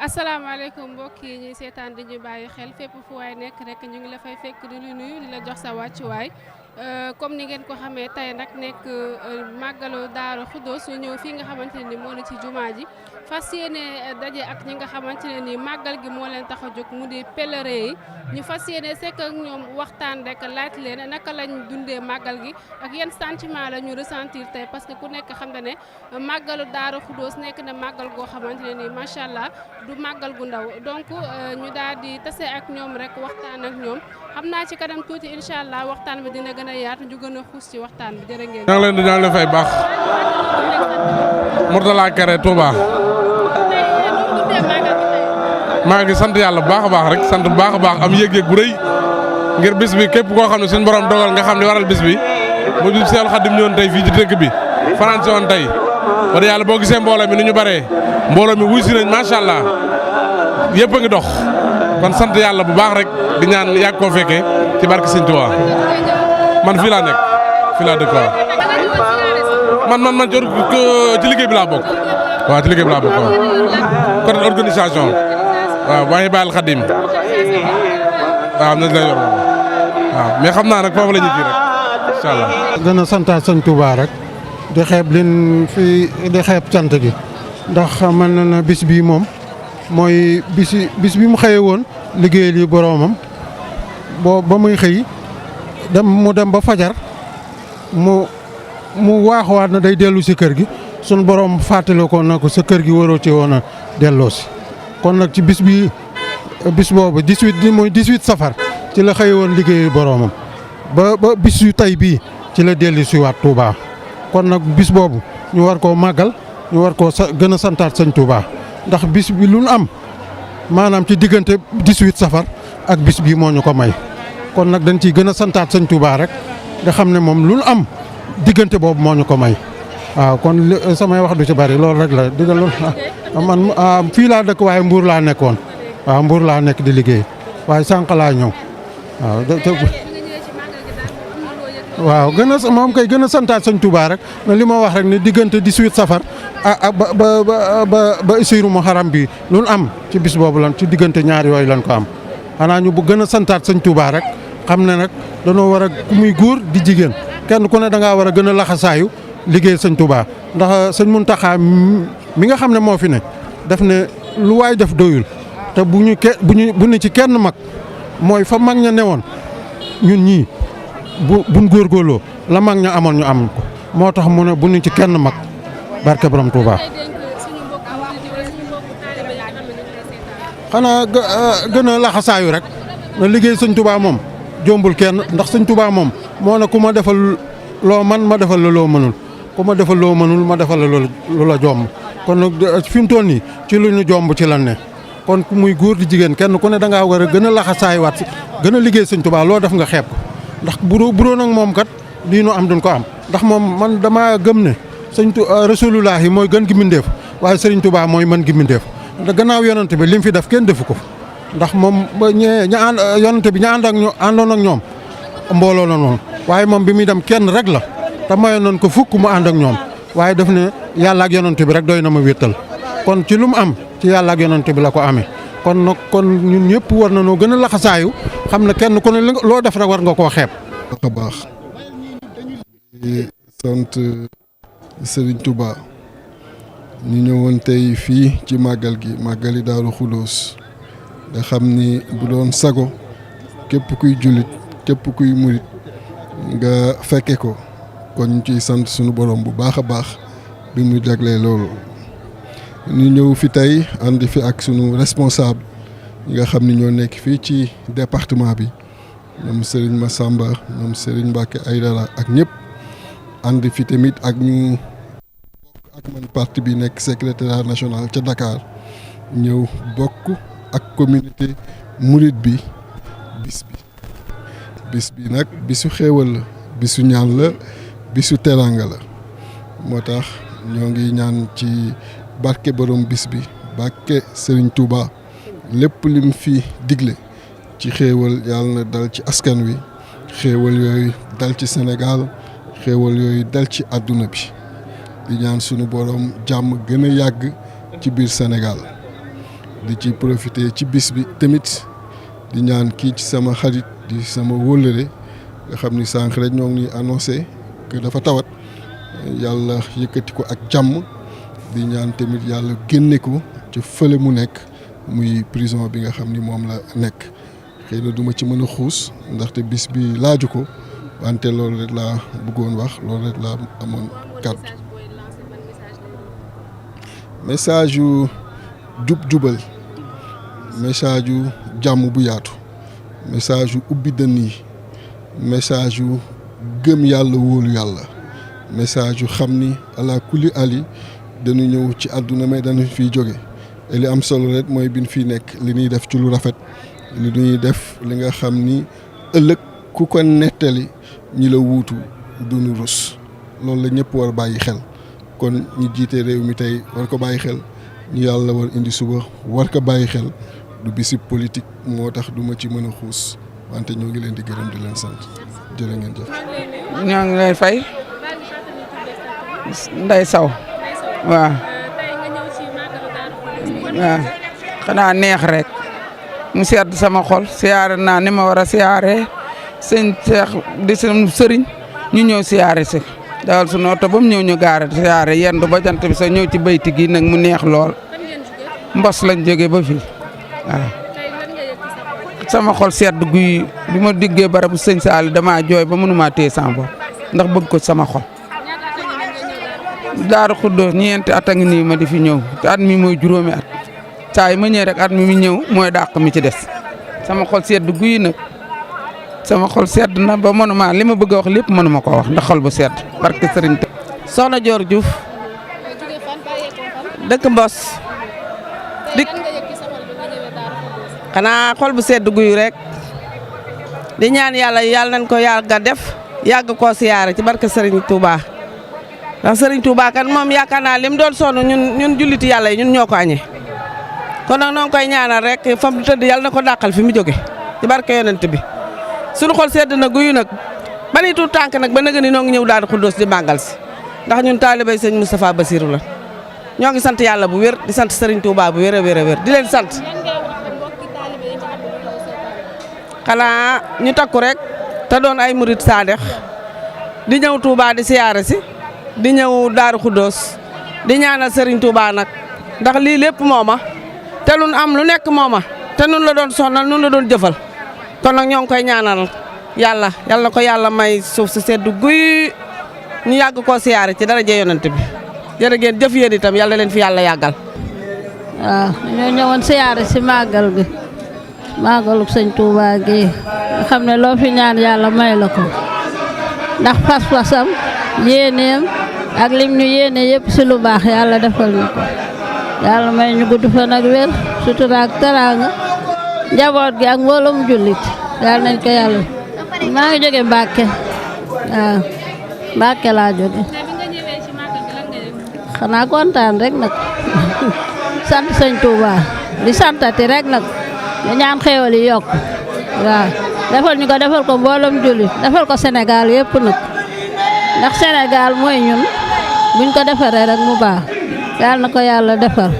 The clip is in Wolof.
asalaamaaleykum mbokk yi ñuy seetaan di ñu bàyyi xel fépp fu waay nekk rek ñu ngi la fay fekk di la nuyu di la jox sa wàccuwaay comme ni ngeen ko xamee tey nag nekk màggalu Daaru Xudoos ñu ñëw fii nga xamante ne ni moo ne ci jumaa ji fas yéene daje ak ñi nga xamante ne ni màggal gi moo leen tax a jóg mu di pèlerin yi ñu fas yéene sekk ak ñoom waxtaan rek laaj leen naka lañ dundee màggal gi ak yan sentiment la ñu ressentir tey parce que ku nekk xam na ne màggalu Daaru Xudoos nekk na màggal goo xamante ne ni macha allah du màggal gu ndaw donc ñu daal di tase ak ñoom rek waxtaan ak ñoom xam naa ci kanam tuuti incha allah waxtaan bi dina gën a yaatu ñu gën a xuus ci waxtaan bi jërë ngeen. ñoo ngi leen di fay baax. Mourtala Kéré Touba. maa ngi sant yàlla bu baax a baax rek sant bu baax a baax am yëg-yëg bu rëy ngir bis bi képp koo xam ne suñu borom dogal nga xam ne waral bis bi mu jub Seexul Xadim ñëwoon tey fii ci dëkk bi France si woon tey wax yàlla boo gisee mbooloo mi ni ñu baree mbooloo mi wuy si nañ macha allah yëpp a ngi dox kon sant yàlla bu baax rek di ñaan yàgg koo fekkee ci barke Sëñ Tuubaa man fii laa nekk fii laa dëkk waaw man ci liggéey bi laa bokk waaw ci liggéey bi laa bokk waaw côté organisation waaw waaye Baal Xadim waaw nañ la yor waaw mais xam naa nag foofu la ñu ji rek incha allah. gën a santaat Sëñ Tuubaa rek di xeeb lin fi di xeeb sant gi ndax mën na na bis bii moom mooy bis bi mu xëyee woon liggéey li boroomam ba muy xëy mu dem ba fajar mu waaxuwaat na day dellu si kër gi sunu borom fàttali ko na ko sa kër gi waroo ci woon a delloo si kon nag ci bis boobu 18 mooy 18 safar ci la xëy woon liggéeyu boroomam ba bis yu tey bii ci la dellu si waat Touba kon nag bis boobu ñu war koo màggal ñu war koo gën a santaat Sëñ Touba ndax bis bi lu nu am maanaam ci diggante 18 safar ak bis bii moo ñu ko may kon nag dañ ciy gën a santaat Sëñ Touba rek nga xam ne moom lu nu am diggante boobu moo ñu ko may waaw kon samay wax du ci bari loolu rek la digal man fii laa dëkk waaye Mbuur laa nekkoon waaw Mbuur laa nekk di liggéey waaye sànq laa ñëw waaw moom kay gën a santaat Sëñ Touba rek li ma wax rek ne diggante 18 safar ba Isiru Muharram bi lu nu am ci bis boobu lan ci diggante ñaar yooyu lan ko am xanaa ñu bu gën a santaat Sëñ Touba rek xam ne nag danoo war a ku muy góor di jigéen kenn ku ne da ngaa war a gën a laxasaayu liggéey Sëñ Touba ndax Sëñ Muntaxa mi nga xam ne moo fi ne daf ne lu waay def doyul te bu ñu ci kenn mag mooy fa mag ña newoon ñun ñii buñ góorgóorloo la mag ña amoon ñu am ko moo tax mu ne bu ñu ci kenn mag barke borom Touba. xanaa gën a laxasaayu rek na liggéey Sëñ Touba moom jombul kenn ndax Sëñ Touba moom moo ne ku ma defal loo man ma defal la loo mënul ku ma defal loo mënul ma defal la lu la jomb kon nag fi mu toll nii ci lu ñu jomb ci lan ne kon ku muy góor di jigéen kenn ku ne da ngaa war a gën a laxasaayuwaat gën a liggéey Sëñ Touba loo def nga xeeb ko ndax bu doon ak moom kat lii nu am duñ ko am ndax moom man dama gëm ne Rasulullah yi mooy gën gi mindeef waaye Sëriñ Touba mooy mën gi mindeef ndax gannaaw yonent bi li mu fi def kenn defu ko ndax moom ba yonent bi àndoon ak ñoom mbooloo la noonu waaye moom bi muy dem kenn rek la te mayoon nañ ko fukk mu ànd ak ñoom waaye daf ne yàlla ak yonent bi rek doy na ma wéttal kon ci lu mu am ci yàlla ak yonent bi la ko amee kon ñun ñëpp war na noo gën a laxasaayu xam ne kenn ku ne loo def rek war nga koo xeeb. a baax di sant Serigne Touba ñu ñëwoon tey fii ci màggal gi màggali Daaru Xudoos nga xam ni bu doon sago képp kuy jullit képp kuy murit nga fekke ko kon ñu ciy sant sunu borom bu baax a baax bi mu jaglee loolu ñu ñëw fi tey ànd fi ak sunu responsable yi nga xam ni ñoo nekk fii ci département bi ñoom Serigne Massamba ñoom Serigne Mbacke Aydara ak ñëpp ànd fi tamit ak ñu bokk ak man parti bi nekk secrétaire national ca Dakar ñëw bokk ak communauté murit bi bis bi nag bisu xéewal la bisu ñaan la bisu teraanga la moo tax ñoo ngi ñaan ci barke borom bis bi barke Serigne Touba lépp lim fi digle ci xéewal yàlla na dal ci askan wi xéewal yooyu dal ci Sénégal xéewal yooyu dal ci àdduna bi di ñaan sunu borom jàmm gën a yàgg ci biir Sénégal di ci profiter ci bis bi tamit di ñaan kii ci sama xarit di sama wóllëre nga xam ni sànq rek ñoo ngi annoncé que dafa tawat yàlla yëkkati ko ak jàmm di ñaan tamit yàlla génne ko ci fële mu nekk muy prison bi nga xam ni moom la nekk xëy na duma ci mën a xuus ndaxte bis bi laaju ko wante loolu rek laa bëggoon wax loolu rek laa amoon kàddu message yu jub-jubal message yu jàmm bu yaatu message yu ubbi dënn yi message yu gëm yàlla wóolu yàlla message yu xam ni ala kulli ali dañu ñëw ci àdduna mais dañu fiy jóge et li am solo rek mooy bin fii nekk li ñuy def ci lu rafet li ñuy def li nga xam ni ëllëg ku ko nettali ñi la wuutu duñu rus loolu la ñëpp war bàyyi xel kon ñi jiite réew mi tey war ko bàyyi xel ñu yàlla war indi suba war ko bàyyi xel du bisi politique moo tax du ma ci mën a xuus wante ñoo ngi leen di gërëm di leen sant jërë ngeen jëf. ñoo ngi lay fay Ndeye Sow waaw waaw xanaa neex rek mu sedd sama xol siyaare naa ni ma war a siyaare sëñ Cheikh di sunu sëriñ ñu ñëw siyaare si dawal sunu oto ba mu ñëw ñu gaare siyaare yendu ba jant bi sa ñëw ci bayti gi nag mu neex lool mbos lañ jóge ba fii waaw sama xol sedd guy bi ma diggee barabu sëñ Saali damaa jooy ba mënumaa téye sama bopp ndax bëgg ko sama xol Daaru Xuddoos ñeenti at a ngi nii ma di fi ñëw te at mi mooy juróomi at saa yi ma ñëw rek at mi ñëw mooy dàq mi ci des sama xol sedd guy nag sama xol sedd na ba mënuma li ma bëgg a wax lépp mënuma ko wax ndax xol bu sedd barke sëriñ te Soxna Dior Diouf dëkk Mbos dik xanaa xol bu sedd guy rek di ñaan yàlla nañ ko yàgg def yàgg koo siyaare ci barke sëriñ Touba ndax sëriñ Touba kan moom yaakaar naa lim doon sonn ñun julliti yàlla yi ñun ñoo ko añee kon nag noo ngi koy ñaanal rek fa mu tëdd yàlla na ko dàqal fi mu jóge ci barke yonent bi suñu xol sedd na guyu nag ba ni tuut tànk nag ba nëgë ni noo ngi ñëw Daaru Xuddoos di màggal si ndax ñun taalibay sëñ Moustapha Bassirou la ñoo ngi sant yàlla bu wér di sant sëriñ Touba bu wér a wér di leen sant xanaa ñu takku rek te doon ay murit saadex di ñëw Touba di siyaare si di ñëw Daaru Xuddoos di ñaanal sëriñ Touba nag ndax lii lépp mooma te lu am lu nekk mooma te nun la doon sonal nun la doon jëfal kon nag ñoo ngi koy ñaanal yàlla na ko yàlla may suuf si sedd guy ñu yàgg koo siyaare ci daraja yonent bi jërë ngeen jëf yéen itam yàlla leen fi yàlla yàggal. waaw ñoo ñëwoon siyaare si màggal gi màggaluk sëñ Touba gi nga xam ne loo fi ñaan yàlla may la ko ndax pas-pasam yéeneem ak lim ñu yéene yëpp si lu baax yàlla defal ñu ko yàlla may ñu gudd fan ak wér sutura ak teraanga njaboot gi ak mbooloom jullit yàlla nañ ko yàlla. maa ngi jóge Mbàkke waaw Mbàkke laa jóge xanaa kontaan rek nag sant sëñ Touba di santati rek nag di ñaan xéewal yi yokk waaw defal ñu ko defal ko mbooloom jullit defal ko Sénégal yëpp nag ndax Sénégal mooy ñun buñ ko defaree rek mu baax yàlla na ko yàlla defal.